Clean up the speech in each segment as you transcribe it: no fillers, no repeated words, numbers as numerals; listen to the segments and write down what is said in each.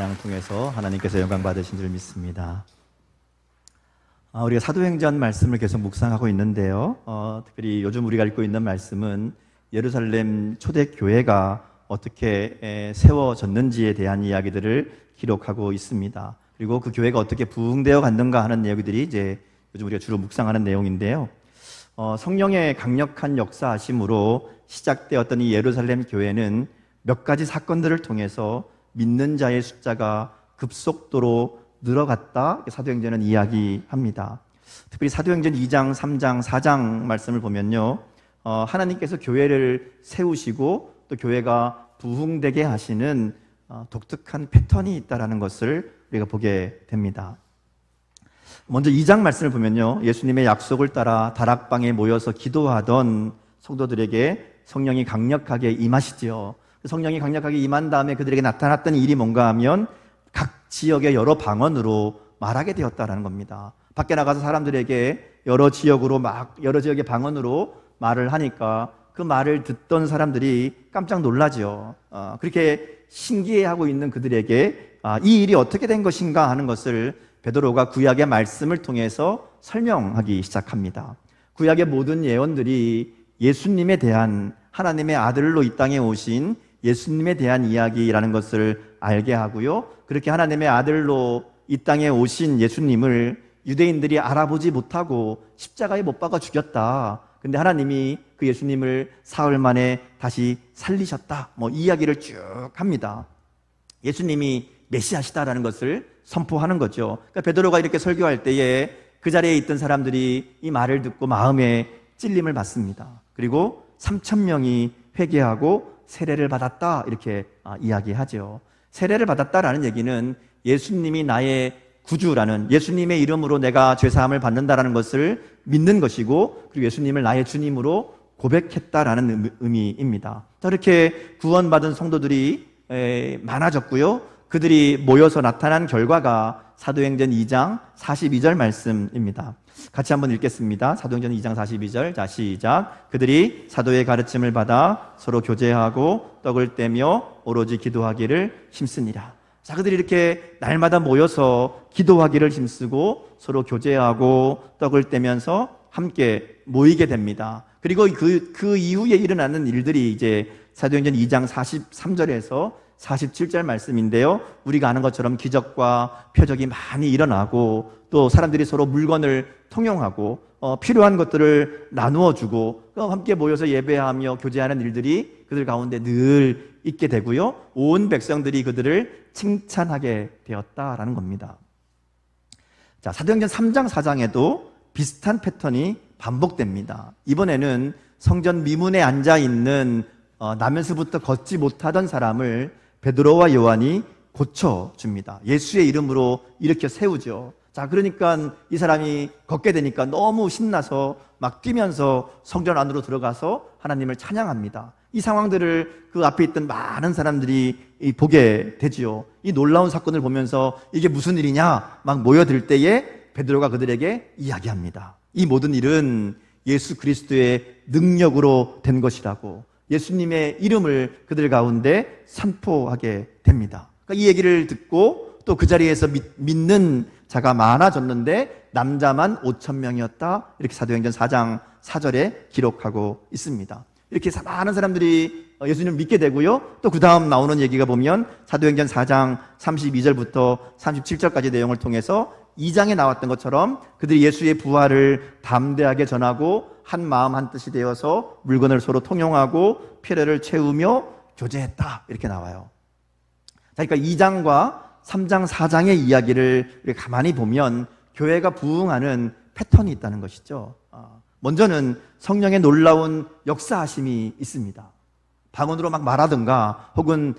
찬양을 통해서 하나님께서 영광 받으신 줄 믿습니다. 우리가 사도행전 말씀을 계속 묵상하고 있는데요. 특별히 요즘 우리가 읽고 있는 말씀은 예루살렘 초대교회가 어떻게 세워졌는지에 대한 이야기들을 기록하고 있습니다. 그리고 그 교회가 어떻게 부흥되어 갔는가 하는 이야기들이 이제 요즘 우리가 주로 묵상하는 내용인데요. 성령의 강력한 역사하심으로 시작되었던 이 예루살렘 교회는 몇 가지 사건들을 통해서 믿는 자의 숫자가 급속도로 늘어갔다, 사도행전은 이야기합니다. 특별히 사도행전 2장, 3장, 4장 말씀을 보면요, 하나님께서 교회를 세우시고 또 교회가 부흥되게 하시는 독특한 패턴이 있다는 것을 우리가 보게 됩니다. 먼저 2장 말씀을 보면요, 예수님의 약속을 따라 다락방에 모여서 기도하던 성도들에게 성령이 강력하게 임하시지요. 성령이 강력하게 임한 다음에 그들에게 나타났던 일이 뭔가 하면 각 지역의 여러 방언으로 말하게 되었다는 겁니다. 밖에 나가서 사람들에게 여러 지역의 방언으로 말을 하니까 그 말을 듣던 사람들이 깜짝 놀라죠. 그렇게 신기해하고 있는 그들에게 이 일이 어떻게 된 것인가 하는 것을 베드로가 구약의 말씀을 통해서 설명하기 시작합니다. 구약의 모든 예언들이 예수님에 대한, 하나님의 아들로 이 땅에 오신 예수님에 대한 이야기라는 것을 알게 하고요, 그렇게 하나님의 아들로 이 땅에 오신 예수님을 유대인들이 알아보지 못하고 십자가에 못 박아 죽였다. 근데 하나님이 그 예수님을 사흘 만에 다시 살리셨다, 이 이야기를 쭉 합니다. 예수님이 메시아시다라는 것을 선포하는 거죠. 그러니까 베드로가 이렇게 설교할 때에 그 자리에 있던 사람들이 이 말을 듣고 마음에 찔림을 받습니다. 그리고 3,000명이 회개하고 세례를 받았다, 이렇게 이야기하죠. 세례를 받았다라는 얘기는 예수님이 나의 구주라는, 예수님의 이름으로 내가 죄사함을 받는다라는 것을 믿는 것이고, 그리고 예수님을 나의 주님으로 고백했다라는 의미입니다. 이렇게 구원받은 성도들이 많아졌고요, 그들이 모여서 나타난 결과가 사도행전 2장 42절 말씀입니다. 같이 한번 읽겠습니다. 사도행전 2장 42절. 자, 시작. 그들이 사도의 가르침을 받아 서로 교제하고 떡을 떼며 오로지 기도하기를 힘쓰니라. 자, 그들이 이렇게 날마다 모여서 기도하기를 힘쓰고 서로 교제하고 떡을 떼면서 함께 모이게 됩니다. 그리고 그 이후에 일어나는 일들이 이제 사도행전 2장 43절에서 47절 말씀인데요, 우리가 아는 것처럼 기적과 표적이 많이 일어나고 또 사람들이 서로 물건을 통용하고 필요한 것들을 나누어 주고 함께 모여서 예배하며 교제하는 일들이 그들 가운데 늘 있게 되고요, 온 백성들이 그들을 칭찬하게 되었다라는 겁니다. 자, 사도행전 3장 4장에도 비슷한 패턴이 반복됩니다. 이번에는 성전 미문에 앉아있는 나면서부터 걷지 못하던 사람을 베드로와 요한이 고쳐줍니다. 예수의 이름으로 일으켜 세우죠. 자, 그러니까 이 사람이 걷게 되니까 너무 신나서 막 뛰면서 성전 안으로 들어가서 하나님을 찬양합니다. 이 상황들을 그 앞에 있던 많은 사람들이 보게 되지요. 이 놀라운 사건을 보면서 이게 무슨 일이냐 막 모여들 때에 베드로가 그들에게 이야기합니다. 이 모든 일은 예수 그리스도의 능력으로 된 것이라고, 예수님의 이름을 그들 가운데 선포하게 됩니다. 그러니까 이 얘기를 듣고 또 그 자리에서 믿는 자가 많아졌는데 남자만 5,000명이었다. 이렇게 사도행전 4장 4절에 기록하고 있습니다. 이렇게 많은 사람들이 예수님을 믿게 되고요, 또 그 다음 나오는 얘기가 보면 사도행전 4장 32절부터 37절까지 내용을 통해서 2장에 나왔던 것처럼 그들이 예수의 부활을 담대하게 전하고 한 마음 한 뜻이 되어서 물건을 서로 통용하고 필요를 채우며 교제했다, 이렇게 나와요. 자, 그러니까 2장과 3장, 4장의 이야기를 우리가 가만히 보면 교회가 부흥하는 패턴이 있다는 것이죠. 먼저는 성령의 놀라운 역사하심이 있습니다. 방언으로 막 말하든가 혹은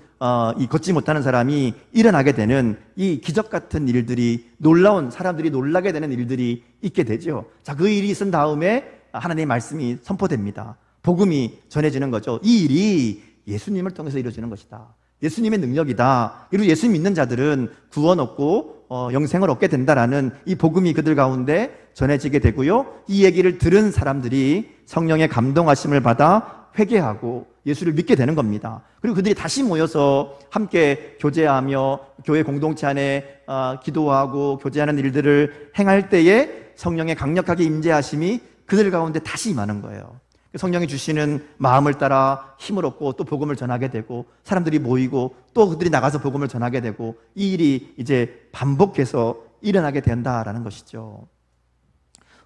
이 걷지 못하는 사람이 일어나게 되는 이 기적 같은 일들이, 놀라운, 사람들이 놀라게 되는 일들이 있게 되죠. 자, 그 일이 있은 다음에 하나님의 말씀이 선포됩니다. 복음이 전해지는 거죠. 이 일이 예수님을 통해서 이루어지는 것이다. 예수님의 능력이다. 그리고 예수님 믿는 자들은 구원 얻고 영생을 얻게 된다라는 이 복음이 그들 가운데 전해지게 되고요, 이 얘기를 들은 사람들이 성령의 감동하심을 받아 회개하고 예수를 믿게 되는 겁니다. 그리고 그들이 다시 모여서 함께 교제하며 교회 공동체 안에 기도하고 교제하는 일들을 행할 때에 성령의 강력하게 임재하심이 그들 가운데 다시 임하는 거예요. 성령이 주시는 마음을 따라 힘을 얻고 또 복음을 전하게 되고 사람들이 모이고 또 그들이 나가서 복음을 전하게 되고 이 일이 이제 반복해서 일어나게 된다라는 것이죠.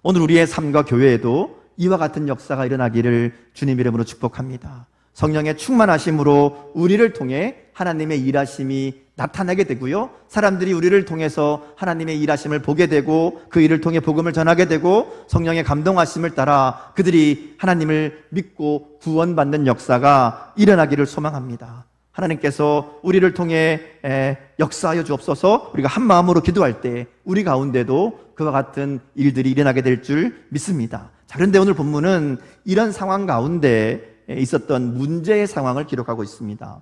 오늘 우리의 삶과 교회에도 이와 같은 역사가 일어나기를 주님 이름으로 축복합니다. 성령의 충만하심으로 우리를 통해 하나님의 일하심이 나타나게 되고요, 사람들이 우리를 통해서 하나님의 일하심을 보게 되고 그 일을 통해 복음을 전하게 되고 성령의 감동하심을 따라 그들이 하나님을 믿고 구원받는 역사가 일어나기를 소망합니다. 하나님께서 우리를 통해 역사하여 주옵소서. 우리가 한 마음으로 기도할 때 우리 가운데도 그와 같은 일들이 일어나게 될 줄 믿습니다. 자, 그런데 오늘 본문은 이런 상황 가운데 있었던 문제의 상황을 기록하고 있습니다.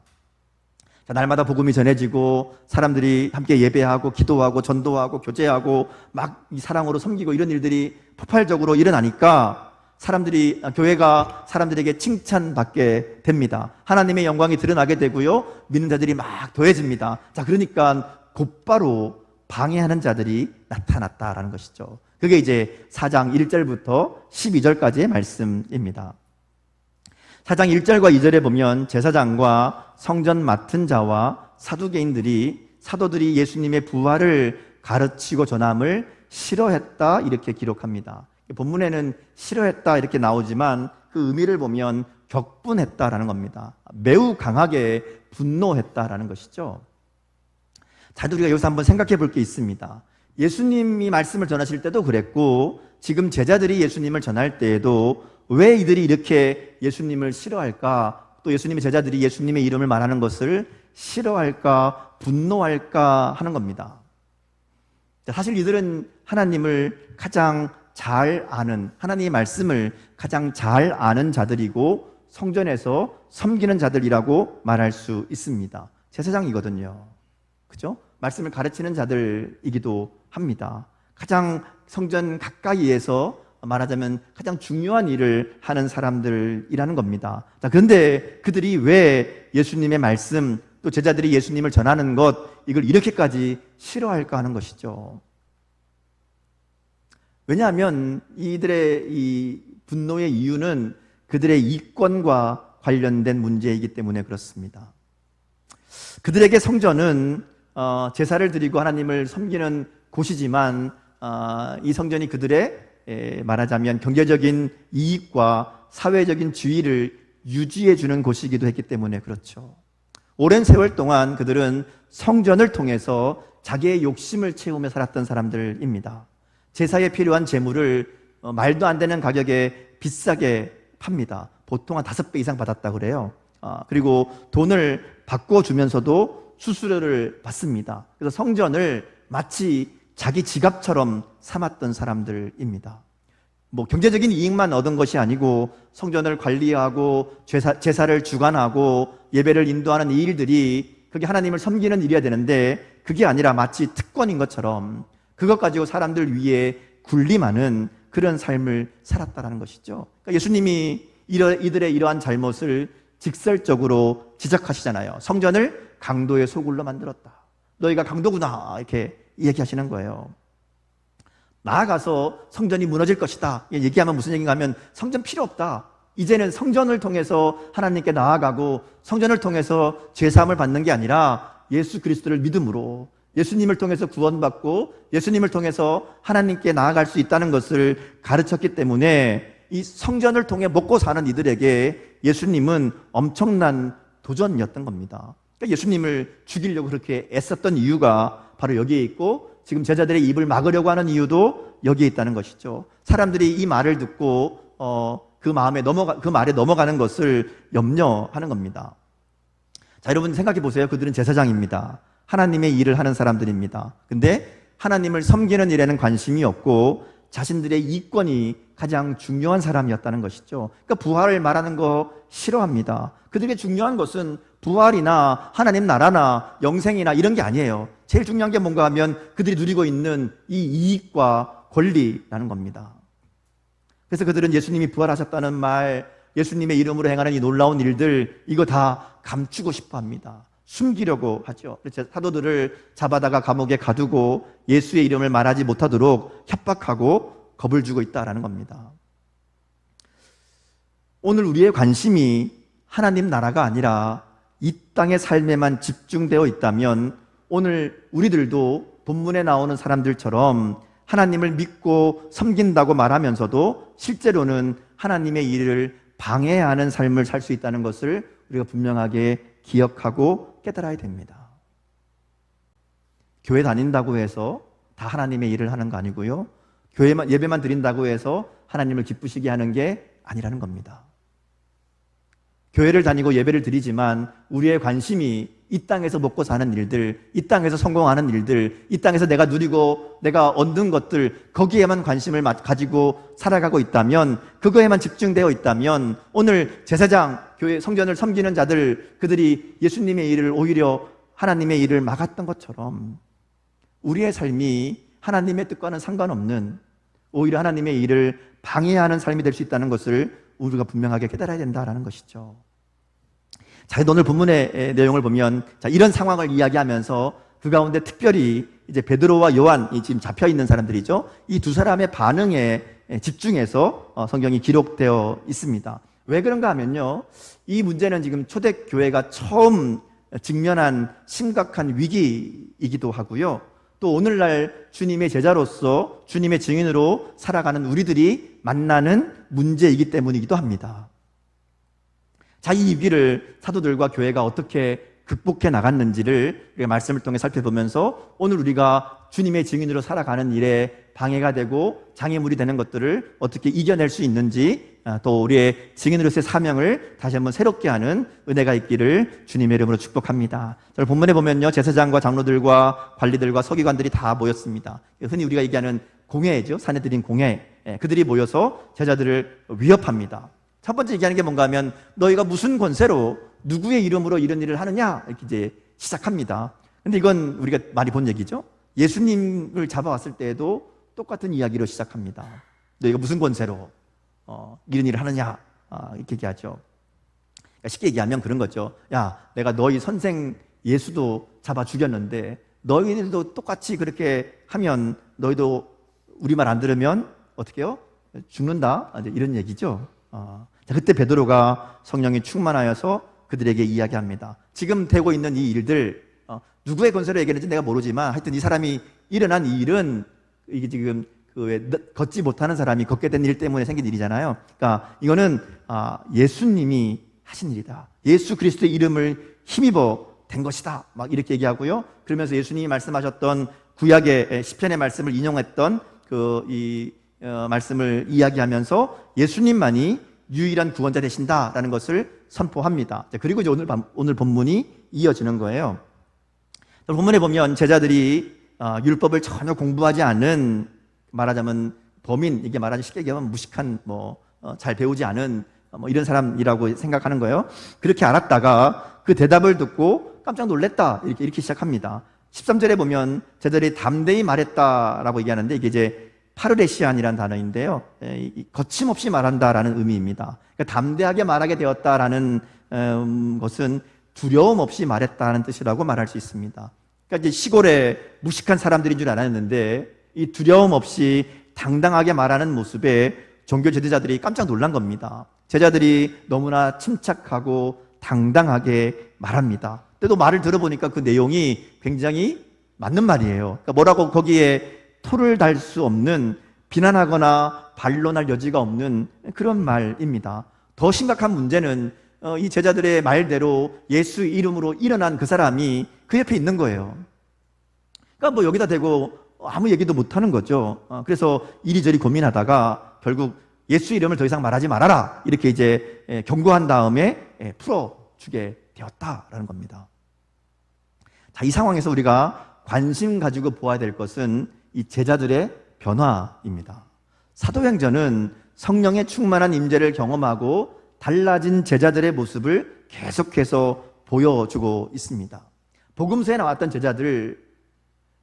자, 날마다 복음이 전해지고 사람들이 함께 예배하고 기도하고 전도하고 교제하고 막 이 사랑으로 섬기고 이런 일들이 폭발적으로 일어나니까 교회가 사람들에게 칭찬받게 됩니다. 하나님의 영광이 드러나게 되고요, 믿는 자들이 막 더해집니다. 자, 그러니까 곧바로 방해하는 자들이 나타났다라는 것이죠. 그게 이제 4장 1절부터 12절까지의 말씀입니다. 4장 1절과 2절에 보면 제사장과 성전 맡은 자와 사도들이 예수님의 부활을 가르치고 전함을 싫어했다 이렇게 기록합니다. 본문에는 싫어했다 이렇게 나오지만 그 의미를 보면 격분했다라는 겁니다. 매우 강하게 분노했다라는 것이죠. 자, 우리가 여기서 한번 생각해 볼 게 있습니다. 예수님이 말씀을 전하실 때도 그랬고 지금 제자들이 예수님을 전할 때에도 왜 이들이 이렇게 예수님을 싫어할까? 또 예수님의 제자들이 예수님의 이름을 말하는 것을 싫어할까? 분노할까? 하는 겁니다. 사실 이들은 하나님을 가장 잘 아는, 하나님의 말씀을 가장 잘 아는 자들이고 성전에서 섬기는 자들이라고 말할 수 있습니다. 제사장이거든요. 그죠? 말씀을 가르치는 자들이기도 합니다. 가장 성전 가까이에서 말하자면 가장 중요한 일을 하는 사람들이라는 겁니다. 자, 그런데 그들이 왜 예수님의 말씀, 또 제자들이 예수님을 전하는 것, 이걸 이렇게까지 싫어할까 하는 것이죠. 왜냐하면 이들의 이 분노의 이유는 그들의 이권과 관련된 문제이기 때문에 그렇습니다. 그들에게 성전은 제사를 드리고 하나님을 섬기는 곳이지만 이 성전이 그들의 말하자면 경제적인 이익과 사회적인 지위를 유지해 주는 곳이기도 했기 때문에 그렇죠. 오랜 세월 동안 그들은 성전을 통해서 자기의 욕심을 채우며 살았던 사람들입니다. 제사에 필요한 제물을 말도 안 되는 가격에 비싸게 팝니다. 보통 한 5배 이상 받았다고 그래요. 그리고 돈을 바꿔주면서도 수수료를 받습니다. 그래서 성전을 마치 자기 지갑처럼 삼았던 사람들입니다. 경제적인 이익만 얻은 것이 아니고 성전을 관리하고 제사를 주관하고 예배를 인도하는 이 일들이 그게 하나님을 섬기는 일이어야 되는데 그게 아니라 마치 특권인 것처럼 그것 가지고 사람들 위에 군림하는 그런 삶을 살았다는 것이죠. 그러니까 예수님이 이들의 이러한 잘못을 직설적으로 지적하시잖아요. 성전을 강도의 소굴로 만들었다. 너희가 강도구나 이렇게 얘기하시는 거예요. 나아가서 성전이 무너질 것이다 얘기하면 무슨 얘기인가 하면 성전 필요 없다. 이제는 성전을 통해서 하나님께 나아가고 성전을 통해서 죄사함을 받는 게 아니라 예수 그리스도를 믿음으로 예수님을 통해서 구원받고 예수님을 통해서 하나님께 나아갈 수 있다는 것을 가르쳤기 때문에 이 성전을 통해 먹고 사는 이들에게 예수님은 엄청난 도전이었던 겁니다. 그러니까 예수님을 죽이려고 그렇게 애썼던 이유가 바로 여기에 있고 지금 제자들의 입을 막으려고 하는 이유도 여기에 있다는 것이죠. 사람들이 이 말을 듣고 그 말에 넘어가는 것을 염려하는 겁니다. 자, 여러분 생각해 보세요. 그들은 제사장입니다. 하나님의 일을 하는 사람들입니다. 근데 하나님을 섬기는 일에는 관심이 없고 자신들의 이권이 가장 중요한 사람이었다는 것이죠. 그러니까 부활을 말하는 거 싫어합니다. 그들에게 중요한 것은 부활이나 하나님 나라나 영생이나 이런 게 아니에요. 제일 중요한 게 뭔가 하면 그들이 누리고 있는 이 이익과 권리라는 겁니다. 그래서 그들은 예수님이 부활하셨다는 말, 예수님의 이름으로 행하는 이 놀라운 일들, 이거 다 감추고 싶어 합니다. 숨기려고 하죠. 그래서 사도들을 잡아다가 감옥에 가두고 예수의 이름을 말하지 못하도록 협박하고 겁을 주고 있다라는 겁니다. 오늘 우리의 관심이 하나님 나라가 아니라 이 땅의 삶에만 집중되어 있다면 오늘 우리들도 본문에 나오는 사람들처럼 하나님을 믿고 섬긴다고 말하면서도 실제로는 하나님의 일을 방해하는 삶을 살 수 있다는 것을 우리가 분명하게 기억하고 깨달아야 됩니다. 교회 다닌다고 해서 다 하나님의 일을 하는 거 아니고요. 예배만 드린다고 해서 하나님을 기쁘시게 하는 게 아니라는 겁니다. 교회를 다니고 예배를 드리지만 우리의 관심이 이 땅에서 먹고 사는 일들, 이 땅에서 성공하는 일들, 이 땅에서 내가 누리고 내가 얻는 것들, 거기에만 관심을 가지고 살아가고 있다면, 그거에만 집중되어 있다면 오늘 제사장, 교회 성전을 섬기는 자들, 그들이 예수님의 일을 오히려 하나님의 일을 막았던 것처럼 우리의 삶이 하나님의 뜻과는 상관없는, 오히려 하나님의 일을 방해하는 삶이 될 수 있다는 것을 우리가 분명하게 깨달아야 된다는 것이죠. 자, 오늘 본문의 내용을 보면, 자, 이런 상황을 이야기하면서 그 가운데 특별히 이제 베드로와 요한이 지금 잡혀 있는 사람들이죠. 이 두 사람의 반응에 집중해서 성경이 기록되어 있습니다. 왜 그런가 하면요, 이 문제는 지금 초대교회가 처음 직면한 심각한 위기이기도 하고요, 또 오늘날 주님의 제자로서 주님의 증인으로 살아가는 우리들이 만나는 문제이기 때문이기도 합니다. 자, 이 위기를 사도들과 교회가 어떻게 극복해 나갔는지를 우리가 말씀을 통해 살펴보면서 오늘 우리가 주님의 증인으로 살아가는 일에 방해가 되고 장애물이 되는 것들을 어떻게 이겨낼 수 있는지, 또 우리의 증인으로서의 사명을 다시 한번 새롭게 하는 은혜가 있기를 주님의 이름으로 축복합니다. 본문에 보면요, 제사장과 장로들과 관리들과 서기관들이 다 모였습니다. 흔히 우리가 얘기하는 공회죠. 사내들인 공회. 그들이 모여서 제자들을 위협합니다. 첫 번째 얘기하는 게 뭔가 하면, 너희가 무슨 권세로 누구의 이름으로 이런 일을 하느냐, 이렇게 이제 시작합니다. 근데 이건 우리가 많이 본 얘기죠. 예수님을 잡아왔을 때에도 똑같은 이야기로 시작합니다. 너희가 무슨 권세로 이런 일을 하느냐, 이렇게 얘기하죠. 쉽게 얘기하면 그런 거죠. 야, 내가 너희 선생 예수도 잡아 죽였는데 너희들도 똑같이 그렇게 하면 너희도 우리 말 안 들으면 어떻게 해요? 죽는다, 이런 얘기죠. 자, 그때 베드로가 성령이 충만하여서 그들에게 이야기합니다. 지금 되고 있는 이 일들, 누구의 권세로 얘기했는지 내가 모르지만 하여튼 이 사람이 일어난 이 일은 이게 지금 걷지 못하는 사람이 걷게 된 일 때문에 생긴 일이잖아요. 그러니까 이거는 예수님이 하신 일이다. 예수 그리스도의 이름을 힘입어 된 것이다. 막 이렇게 얘기하고요. 그러면서 예수님이 말씀하셨던 구약의 시편의 말씀을 인용했던 말씀을 이야기하면서 예수님만이 유일한 구원자 되신다라는 것을 선포합니다. 그리고 이제 오늘 본문이 이어지는 거예요. 본문에 보면 제자들이 율법을 전혀 공부하지 않은, 말하자면 범인, 이게 말하자면 쉽게 얘기하면 무식한, 잘 배우지 않은 이런 사람이라고 생각하는 거예요. 그렇게 알았다가 그 대답을 듣고 깜짝 놀랐다, 이렇게 시작합니다. 13절에 보면 제자들이 담대히 말했다라고 얘기하는데, 이게 이제 파르레시안이라는 단어인데요, 거침없이 말한다라는 의미입니다. 그러니까 담대하게 말하게 되었다라는 것은 두려움 없이 말했다는 뜻이라고 말할 수 있습니다. 그러니까 이제 시골에 무식한 사람들인 줄 알았는데 이 두려움 없이 당당하게 말하는 모습에 종교 지도자들이 깜짝 놀란 겁니다. 제자들이 너무나 침착하고 당당하게 말합니다. 근데 또 말을 들어보니까 그 내용이 굉장히 맞는 말이에요. 그러니까 뭐라고 거기에 토를 달 수 없는, 비난하거나 반론할 여지가 없는 그런 말입니다. 더 심각한 문제는 이 제자들의 말대로 예수 이름으로 일어난 그 사람이 그 옆에 있는 거예요. 그러니까 여기다 대고 아무 얘기도 못하는 거죠. 그래서 이리저리 고민하다가 결국 예수 이름을 더 이상 말하지 말아라, 이렇게 이제 경고한 다음에 풀어주게 되었다라는 겁니다. 자, 이 상황에서 우리가 관심 가지고 보아야 될 것은 이 제자들의 변화입니다. 사도행전은 성령의 충만한 임재를 경험하고 달라진 제자들의 모습을 계속해서 보여주고 있습니다. 복음서에 나왔던 제자들,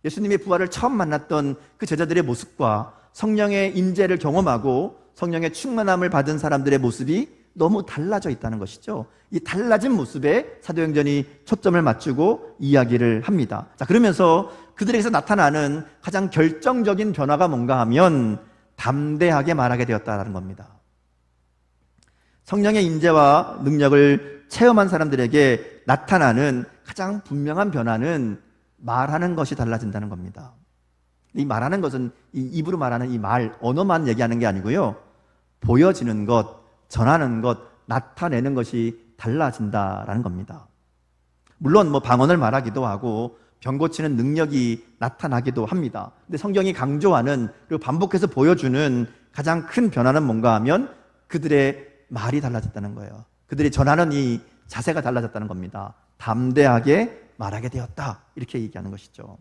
예수님의 부활을 처음 만났던 그 제자들의 모습과 성령의 임재를 경험하고 성령의 충만함을 받은 사람들의 모습이 너무 달라져 있다는 것이죠. 이 달라진 모습에 사도행전이 초점을 맞추고 이야기를 합니다. 자, 그러면서 그들에게서 나타나는 가장 결정적인 변화가 뭔가 하면 담대하게 말하게 되었다는 겁니다. 성령의 임재와 능력을 체험한 사람들에게 나타나는 가장 분명한 변화는 말하는 것이 달라진다는 겁니다. 이 말하는 것은 이 입으로 말하는 이 말, 언어만 얘기하는 게 아니고요. 보여지는 것, 전하는 것, 나타내는 것이 달라진다라는 겁니다. 물론 방언을 말하기도 하고 병 고치는 능력이 나타나기도 합니다. 근데 성경이 강조하는 그리고 반복해서 보여주는 가장 큰 변화는 뭔가 하면 그들의 말이 달라졌다는 거예요. 그들이 전하는 이 자세가 달라졌다는 겁니다. 담대하게 말하게 되었다, 이렇게 얘기하는 것이죠.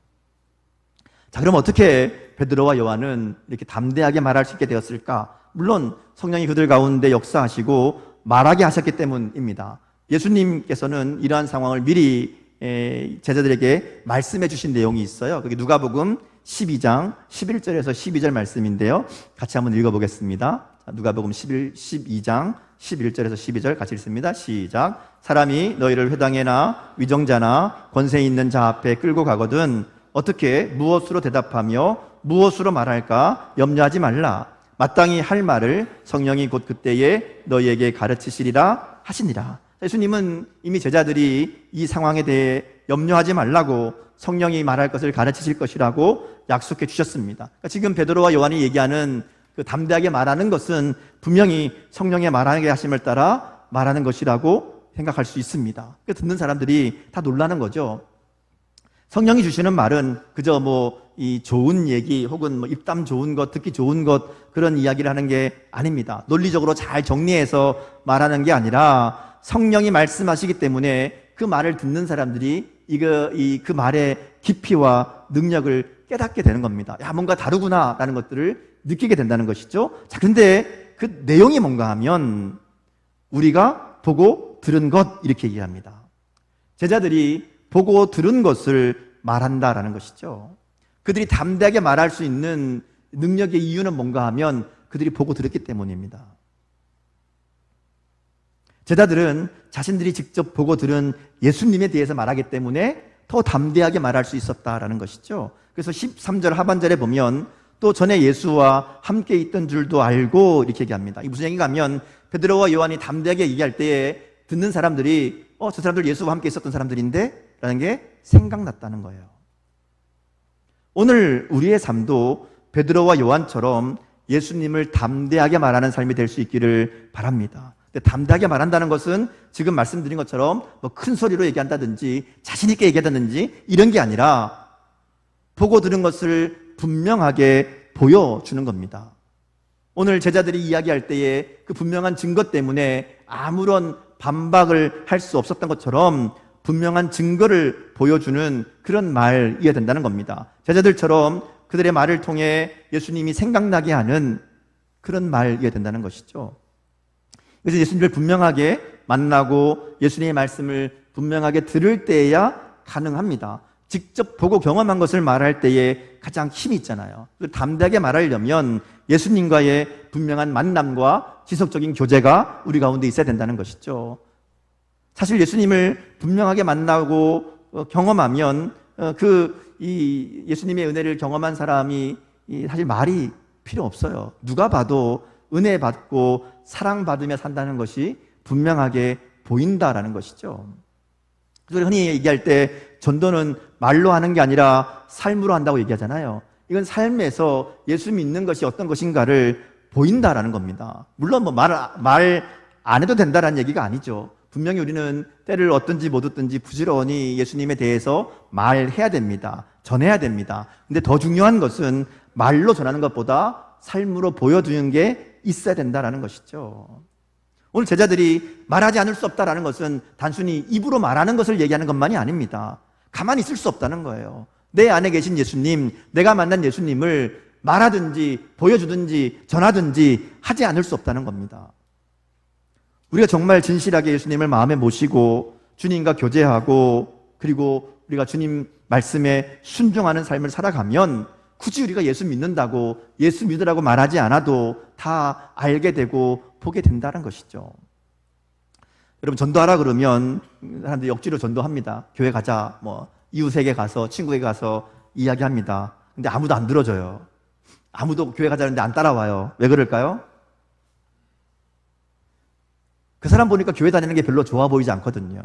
자, 그럼 어떻게 베드로와 요한은 이렇게 담대하게 말할 수 있게 되었을까? 물론 성령이 그들 가운데 역사하시고 말하게 하셨기 때문입니다. 예수님께서는 이러한 상황을 미리 제자들에게 말씀해 주신 내용이 있어요. 그게 누가복음 12장 11절에서 12절 말씀인데요. 같이 한번 읽어보겠습니다. 누가복음 12장 11절에서 12절 같이 읽습니다. 시작. 사람이 너희를 회당에나 위정자나 권세 있는 자 앞에 끌고 가거든 어떻게 무엇으로 대답하며 무엇으로 말할까 염려하지 말라. 마땅히 할 말을 성령이 곧 그때에 너희에게 가르치시리라 하시니라. 예수님은 이미 제자들이 이 상황에 대해 염려하지 말라고 성령이 말할 것을 가르치실 것이라고 약속해 주셨습니다. 그러니까 지금 베드로와 요한이 얘기하는 그 담대하게 말하는 것은 분명히 성령의 말하게 하심을 따라 말하는 것이라고 생각할 수 있습니다. 듣는 사람들이 다 놀라는 거죠. 성령이 주시는 말은 그저 이 좋은 얘기 혹은 입담 좋은 것, 듣기 좋은 것 그런 이야기를 하는 게 아닙니다. 논리적으로 잘 정리해서 말하는 게 아니라 성령이 말씀하시기 때문에 그 말을 듣는 사람들이 그 말의 깊이와 능력을 깨닫게 되는 겁니다. 야, 뭔가 다르구나라는 것들을 느끼게 된다는 것이죠. 자, 근데 그 내용이 뭔가 하면 우리가 보고 들은 것 이렇게 얘기합니다. 제자들이 보고 들은 것을 말한다라는 것이죠. 그들이 담대하게 말할 수 있는 능력의 이유는 뭔가 하면 그들이 보고 들었기 때문입니다. 제자들은 자신들이 직접 보고 들은 예수님에 대해서 말하기 때문에 더 담대하게 말할 수 있었다라는 것이죠. 그래서 13절 하반절에 보면 또 전에 예수와 함께 있던 줄도 알고 이렇게 얘기합니다. 이게 무슨 얘기가 하면 베드로와 요한이 담대하게 얘기할 때에 듣는 사람들이 저 사람들 예수와 함께 있었던 사람들인데 라는 게 생각났다는 거예요. 오늘 우리의 삶도 베드로와 요한처럼 예수님을 담대하게 말하는 삶이 될 수 있기를 바랍니다. 근데 담대하게 말한다는 것은 지금 말씀드린 것처럼 큰 소리로 얘기한다든지 자신 있게 얘기한다든지 이런 게 아니라 보고 들은 것을 분명하게 보여주는 겁니다. 오늘 제자들이 이야기할 때에 그 분명한 증거 때문에 아무런 반박을 할 수 없었던 것처럼 분명한 증거를 보여주는 그런 말이어야 된다는 겁니다. 제자들처럼 그들의 말을 통해 예수님이 생각나게 하는 그런 말이어야 된다는 것이죠. 그래서 예수님을 분명하게 만나고 예수님의 말씀을 분명하게 들을 때에야 가능합니다. 직접 보고 경험한 것을 말할 때에 가장 힘이 있잖아요. 담대하게 말하려면 예수님과의 분명한 만남과 지속적인 교제가 우리 가운데 있어야 된다는 것이죠. 사실 예수님을 분명하게 만나고 경험하면 예수님의 은혜를 경험한 사람이 사실 말이 필요 없어요. 누가 봐도 은혜 받고 사랑받으며 산다는 것이 분명하게 보인다라는 것이죠. 그래서 흔히 얘기할 때 전도는 말로 하는 게 아니라 삶으로 한다고 얘기하잖아요. 이건 삶에서 예수 믿는 것이 어떤 것인가를 보인다라는 겁니다. 물론 말 안 해도 된다라는 얘기가 아니죠. 분명히 우리는 때를 얻든지 못 얻든지 부지런히 예수님에 대해서 말해야 됩니다. 전해야 됩니다. 근데 더 중요한 것은 말로 전하는 것보다 삶으로 보여주는 게 있어야 된다라는 것이죠. 오늘 제자들이 말하지 않을 수 없다라는 것은 단순히 입으로 말하는 것을 얘기하는 것만이 아닙니다. 가만히 있을 수 없다는 거예요. 내 안에 계신 예수님, 내가 만난 예수님을 말하든지 보여주든지 전하든지 하지 않을 수 없다는 겁니다. 우리가 정말 진실하게 예수님을 마음에 모시고 주님과 교제하고 그리고 우리가 주님 말씀에 순종하는 삶을 살아가면 굳이 우리가 예수 믿는다고 예수 믿으라고 말하지 않아도 다 알게 되고 보게 된다는 것이죠. 여러분 전도하라 그러면 사람들이 억지로 전도합니다. 교회 가자, 뭐 이웃에게 가서 친구에게 가서 이야기합니다. 근데 아무도 안 들어줘요. 아무도 교회 가자는데 안 따라와요. 왜 그럴까요? 그 사람 보니까 교회 다니는 게 별로 좋아 보이지 않거든요.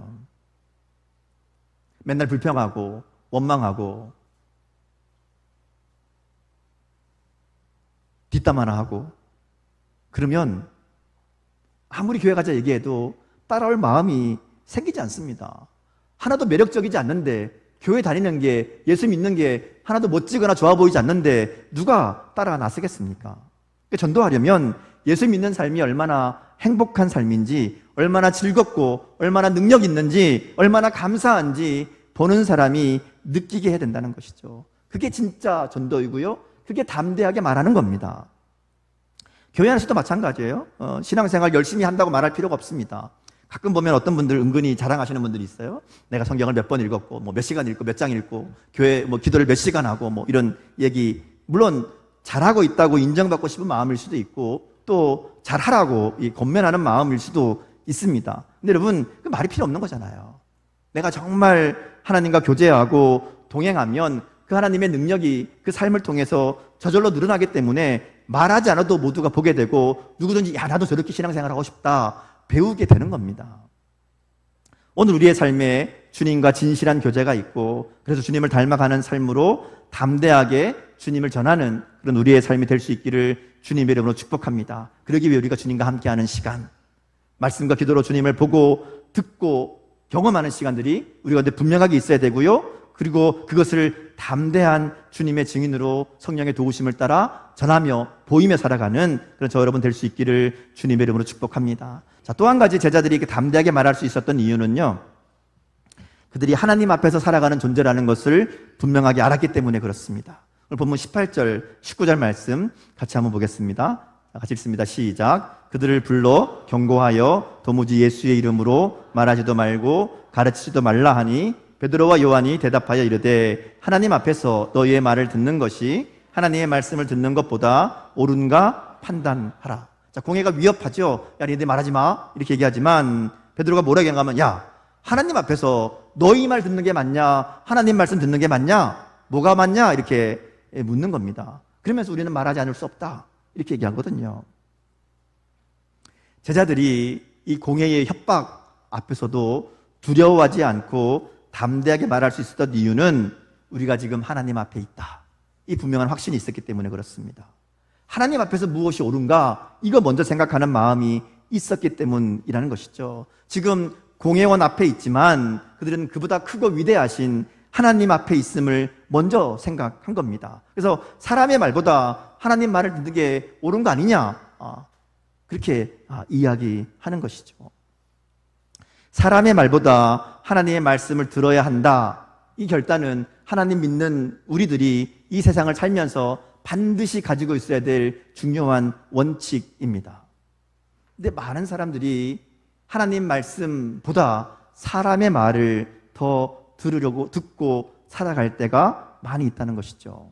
맨날 불평하고 원망하고 뒷담 하나 하고 그러면 아무리 교회 가자 얘기해도 따라올 마음이 생기지 않습니다. 하나도 매력적이지 않는데 교회 다니는 게 예수 믿는 게 하나도 멋지거나 좋아 보이지 않는데 누가 따라 나서겠습니까? 전도하려면 예수 믿는 삶이 얼마나 행복한 삶인지, 얼마나 즐겁고 얼마나 능력 있는지, 얼마나 감사한지 보는 사람이 느끼게 해야 된다는 것이죠. 그게 진짜 전도이고요, 그게 담대하게 말하는 겁니다. 교회 안에서도 마찬가지예요. 신앙생활 열심히 한다고 말할 필요가 없습니다. 가끔 보면 어떤 분들 은근히 자랑하시는 분들이 있어요. 내가 성경을 몇 번 읽었고 뭐 몇 시간 읽고 몇 장 읽고 교회 뭐 기도를 몇 시간 하고 뭐 이런 얘기, 물론 잘하고 있다고 인정받고 싶은 마음일 수도 있고 또 잘하라고 권면하는 마음일 수도 있습니다. 근데 여러분, 그 말이 필요 없는 거잖아요. 내가 정말 하나님과 교제하고 동행하면 그 하나님의 능력이 그 삶을 통해서 저절로 늘어나기 때문에 말하지 않아도 모두가 보게 되고 누구든지 야 나도 저렇게 신앙생활하고 싶다 배우게 되는 겁니다. 오늘 우리의 삶에 주님과 진실한 교제가 있고 그래서 주님을 닮아가는 삶으로 담대하게 주님을 전하는 그런 우리의 삶이 될 수 있기를 주님의 이름으로 축복합니다. 그러기 위해 우리가 주님과 함께하는 시간, 말씀과 기도로 주님을 보고 듣고 경험하는 시간들이 우리 가운데 분명하게 있어야 되고요, 그리고 그것을 담대한 주님의 증인으로 성령의 도우심을 따라 전하며 보이며 살아가는 그런 저 여러분 될 수 있기를 주님의 이름으로 축복합니다. 자, 또 한 가지 제자들이 이렇게 담대하게 말할 수 있었던 이유는요, 그들이 하나님 앞에서 살아가는 존재라는 것을 분명하게 알았기 때문에 그렇습니다. 오늘 본문 18절, 19절 말씀 같이 한번 보겠습니다. 같이 읽습니다. 시작. 그들을 불러 경고하여 도무지 예수의 이름으로 말하지도 말고 가르치지도 말라 하니 베드로와 요한이 대답하여 이르되 하나님 앞에서 너희의 말을 듣는 것이 하나님의 말씀을 듣는 것보다 옳은가 판단하라. 자, 공회가 위협하죠. 야, 니네 말하지 마 이렇게 얘기하지만 베드로가 뭐라고 얘기하면, 야, 하나님 앞에서 너희 말 듣는 게 맞냐, 하나님 말씀 듣는 게 맞냐, 뭐가 맞냐 이렇게 묻는 겁니다. 그러면서 우리는 말하지 않을 수 없다 이렇게 얘기하거든요. 제자들이 이 공회의 협박 앞에서도 두려워하지 않고 담대하게 말할 수 있었던 이유는 우리가 지금 하나님 앞에 있다, 이 분명한 확신이 있었기 때문에 그렇습니다. 하나님 앞에서 무엇이 옳은가 이거 먼저 생각하는 마음이 있었기 때문이라는 것이죠. 지금 공회원 앞에 있지만 그들은 그보다 크고 위대하신 하나님 앞에 있음을 먼저 생각한 겁니다. 그래서 사람의 말보다 하나님 말을 듣는 게 옳은 거 아니냐, 그렇게 이야기하는 것이죠. 사람의 말보다 하나님의 말씀을 들어야 한다, 이 결단은 하나님 믿는 우리들이 이 세상을 살면서 반드시 가지고 있어야 될 중요한 원칙입니다. 근데 많은 사람들이 하나님 말씀보다 사람의 말을 더 들으려고 듣고 살아갈 때가 많이 있다는 것이죠.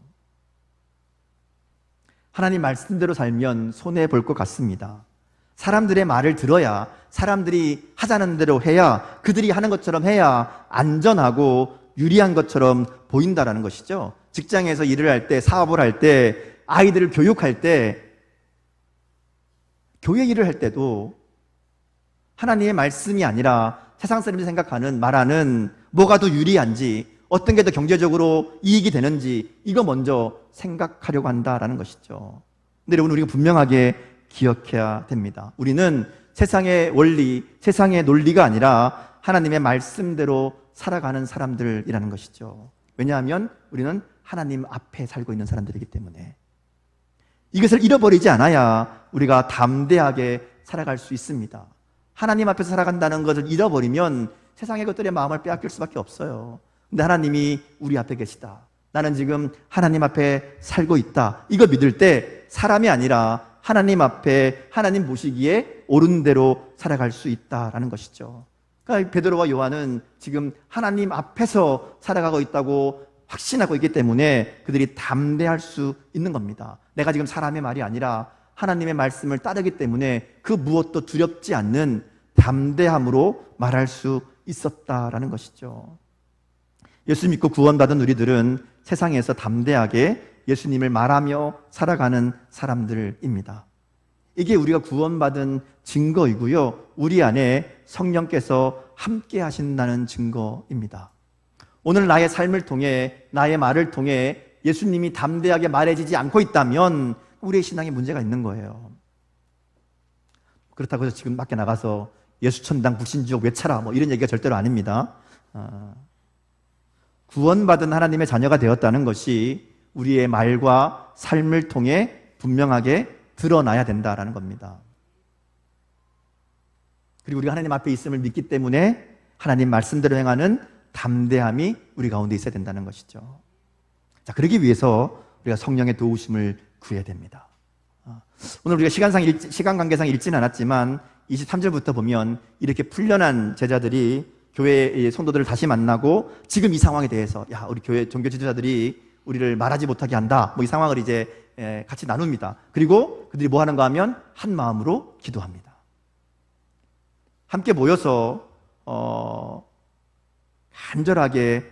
하나님 말씀대로 살면 손해 볼 것 같습니다. 사람들의 말을 들어야, 사람들이 하자는 대로 해야, 그들이 하는 것처럼 해야 안전하고 유리한 것처럼 보인다라는 것이죠. 직장에서 일을 할 때, 사업을 할 때, 아이들을 교육할 때, 교회 일을 할 때도 하나님의 말씀이 아니라 세상 사람들이 생각하는, 말하는 뭐가 더 유리한지, 어떤 게 더 경제적으로 이익이 되는지 이거 먼저 생각하려고 한다라는 것이죠. 근데 여러분, 우리가 분명하게 기억해야 됩니다. 우리는 세상의 원리, 세상의 논리가 아니라 하나님의 말씀대로 살아가는 사람들이라는 것이죠. 왜냐하면 우리는 하나님 앞에 살고 있는 사람들이기 때문에 이것을 잃어버리지 않아야 우리가 담대하게 살아갈 수 있습니다. 하나님 앞에서 살아간다는 것을 잃어버리면 세상의 것들의 마음을 빼앗길 수밖에 없어요. 근데 하나님이 우리 앞에 계시다, 나는 지금 하나님 앞에 살고 있다, 이거 믿을 때 사람이 아니라 하나님 앞에 하나님 보시기에 옳은 대로 살아갈 수 있다라는 것이죠. 그러니까 베드로와 요한은 지금 하나님 앞에서 살아가고 있다고 확신하고 있기 때문에 그들이 담대할 수 있는 겁니다. 내가 지금 사람의 말이 아니라 하나님의 말씀을 따르기 때문에 그 무엇도 두렵지 않는 담대함으로 말할 수 있었다라는 것이죠. 예수 믿고 구원받은 우리들은 세상에서 담대하게 예수님을 말하며 살아가는 사람들입니다. 이게 우리가 구원받은 증거이고요, 우리 안에 성령께서 함께 하신다는 증거입니다. 오늘 나의 삶을 통해, 나의 말을 통해 예수님이 담대하게 말해지지 않고 있다면 우리의 신앙에 문제가 있는 거예요. 그렇다고 해서 지금 밖에 나가서 예수천당 불신지옥 외쳐라 이런 얘기가 절대로 아닙니다. 구원받은 하나님의 자녀가 되었다는 것이 우리의 말과 삶을 통해 분명하게 드러나야 된다라는 겁니다. 그리고 우리가 하나님 앞에 있음을 믿기 때문에 하나님 말씀대로 행하는 담대함이 우리 가운데 있어야 된다는 것이죠. 자, 그러기 위해서 우리가 성령의 도우심을 구해야 됩니다. 오늘 우리가 시간 관계상 읽지는 않았지만 23절부터 보면 이렇게 훈련한 제자들이 교회의 성도들을 다시 만나고 지금 이 상황에 대해서 우리 교회 종교 지도자들이 우리를 말하지 못하게 한다 이 상황을 이제 같이 나눕니다. 그리고 그들이 뭐 하는가 하면 한 마음으로 기도합니다. 함께 모여서 간절하게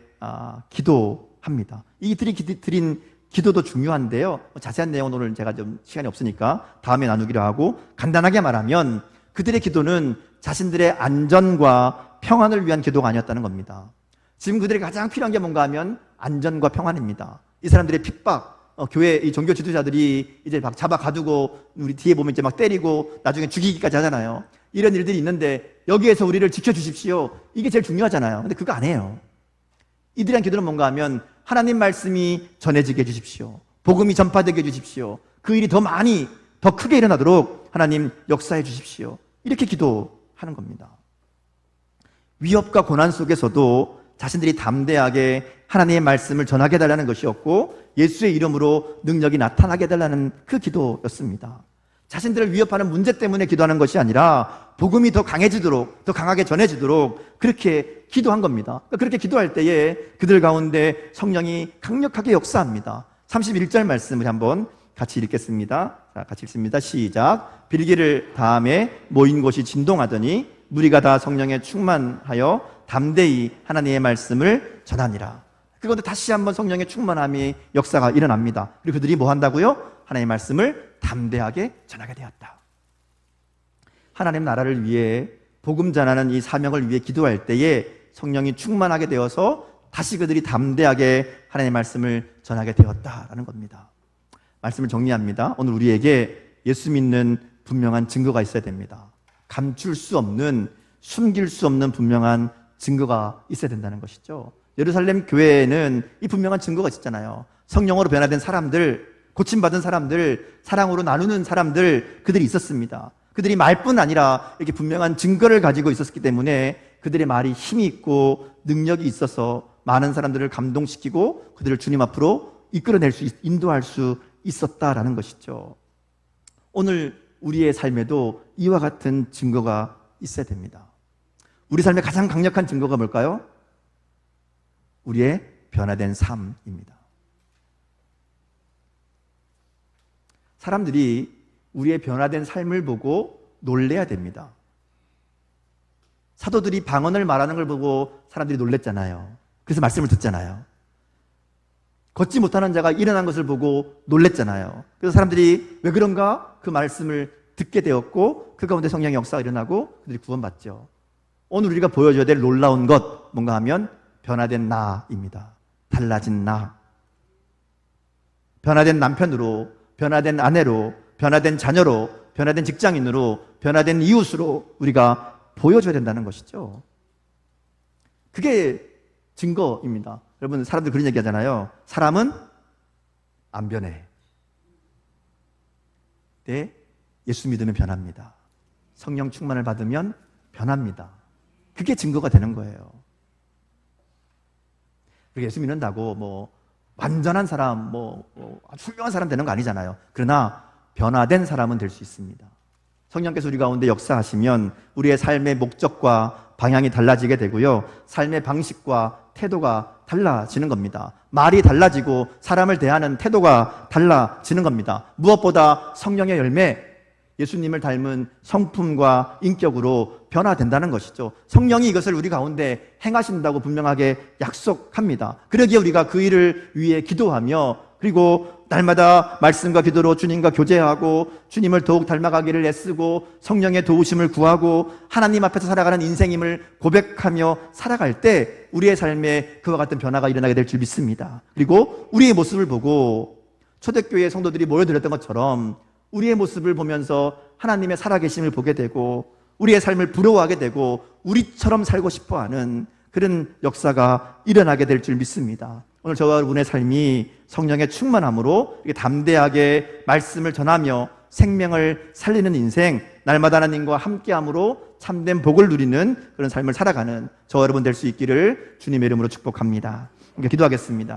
기도합니다. 이들이 드린 기도도 중요한데요, 자세한 내용은 오늘 제가 좀 시간이 없으니까 다음에 나누기로 하고, 간단하게 말하면 그들의 기도는 자신들의 안전과 평안을 위한 기도가 아니었다는 겁니다. 지금 그들에게 가장 필요한 게 뭔가 하면 안전과 평안입니다. 이 사람들의 핍박, 교회 이 종교 지도자들이 이제 막 잡아 가두고 우리 뒤에 보면 이제 막 때리고 나중에 죽이기까지 하잖아요. 이런 일들이 있는데 여기에서 우리를 지켜주십시오, 이게 제일 중요하잖아요. 근데 그거 안 해요. 이들의 기도는 뭔가 하면 하나님 말씀이 전해지게 해주십시오, 복음이 전파되게 해주십시오, 그 일이 더 많이 더 크게 일어나도록 하나님 역사해 주십시오, 이렇게 기도하는 겁니다. 위협과 고난 속에서도 자신들이 담대하게 하나님의 말씀을 전하게 해달라는 것이었고, 예수의 이름으로 능력이 나타나게 해달라는 그 기도였습니다. 자신들을 위협하는 문제 때문에 기도하는 것이 아니라 복음이 더 강해지도록, 더 강하게 전해지도록 그렇게 기도한 겁니다. 그렇게 기도할 때에 그들 가운데 성령이 강력하게 역사합니다. 31절 말씀을 한번 같이 읽겠습니다. 자, 같이 읽습니다. 시작. 빌기를 다음에 모인 곳이 진동하더니 무리가 다 성령에 충만하여 담대히 하나님의 말씀을 전하니라. 그런데 다시 한번 성령의 충만함이 역사가 일어납니다. 그리고 그들이 뭐 한다고요? 하나님의 말씀을 담대하게 전하게 되었다. 하나님 나라를 위해 복음 전하는 이 사명을 위해 기도할 때에 성령이 충만하게 되어서 다시 그들이 담대하게 하나님의 말씀을 전하게 되었다라는 겁니다. 말씀을 정리합니다. 오늘 우리에게 예수 믿는 분명한 증거가 있어야 됩니다. 감출 수 없는, 숨길 수 없는 분명한 증거가 있어야 된다는 것이죠. 예루살렘 교회에는 이 분명한 증거가 있었잖아요. 성령으로 변화된 사람들, 고침받은 사람들, 사랑으로 나누는 사람들, 그들이 있었습니다. 그들이 말뿐 아니라 이렇게 분명한 증거를 가지고 있었기 때문에 그들의 말이 힘이 있고 능력이 있어서 많은 사람들을 감동시키고 그들을 주님 앞으로 이끌어낼 수, 인도할 수 있었다라는 것이죠. 오늘 우리의 삶에도 이와 같은 증거가 있어야 됩니다. 우리 삶의 가장 강력한 증거가 뭘까요? 우리의 변화된 삶입니다. 사람들이 우리의 변화된 삶을 보고 놀래야 됩니다. 사도들이 방언을 말하는 걸 보고 사람들이 놀랬잖아요. 그래서 말씀을 듣잖아요. 걷지 못하는 자가 일어난 것을 보고 놀랬잖아요. 그래서 사람들이 왜 그런가? 그 말씀을 듣게 되었고 그 가운데 성령의 역사가 일어나고 그들이 구원받죠. 오늘 우리가 보여줘야 될 놀라운 것 뭔가 하면 변화된 나입니다. 달라진 나. 변화된 남편으로, 변화된 아내로, 변화된 자녀로, 변화된 직장인으로, 변화된 이웃으로 우리가 보여줘야 된다는 것이죠. 그게 증거입니다. 여러분, 사람들 그런 얘기 하잖아요. 사람은 안 변해. 네, 예수 믿으면 변합니다. 성령 충만을 받으면 변합니다. 그게 증거가 되는 거예요. 예수 믿는다고 완전한 사람, 아주 훌륭한 사람 되는 거 아니잖아요. 그러나 변화된 사람은 될 수 있습니다. 성령께서 우리 가운데 역사하시면 우리의 삶의 목적과 방향이 달라지게 되고요. 삶의 방식과 태도가 달라지는 겁니다. 말이 달라지고 사람을 대하는 태도가 달라지는 겁니다. 무엇보다 성령의 열매, 예수님을 닮은 성품과 인격으로 변화된다는 것이죠. 성령이 이것을 우리 가운데 행하신다고 분명하게 약속합니다. 그러기에 우리가 그 일을 위해 기도하며, 그리고 날마다 말씀과 기도로 주님과 교제하고 주님을 더욱 닮아가기를 애쓰고 성령의 도우심을 구하고 하나님 앞에서 살아가는 인생임을 고백하며 살아갈 때 우리의 삶에 그와 같은 변화가 일어나게 될 줄 믿습니다. 그리고 우리의 모습을 보고 초대교회 성도들이 모여들었던 것처럼 우리의 모습을 보면서 하나님의 살아계심을 보게 되고 우리의 삶을 부러워하게 되고 우리처럼 살고 싶어하는 그런 역사가 일어나게 될 줄 믿습니다. 오늘 저와 여러분의 삶이 성령의 충만함으로 이렇게 담대하게 말씀을 전하며 생명을 살리는 인생, 날마다 하나님과 함께함으로 참된 복을 누리는 그런 삶을 살아가는 저와 여러분 될 수 있기를 주님의 이름으로 축복합니다. 기도하겠습니다.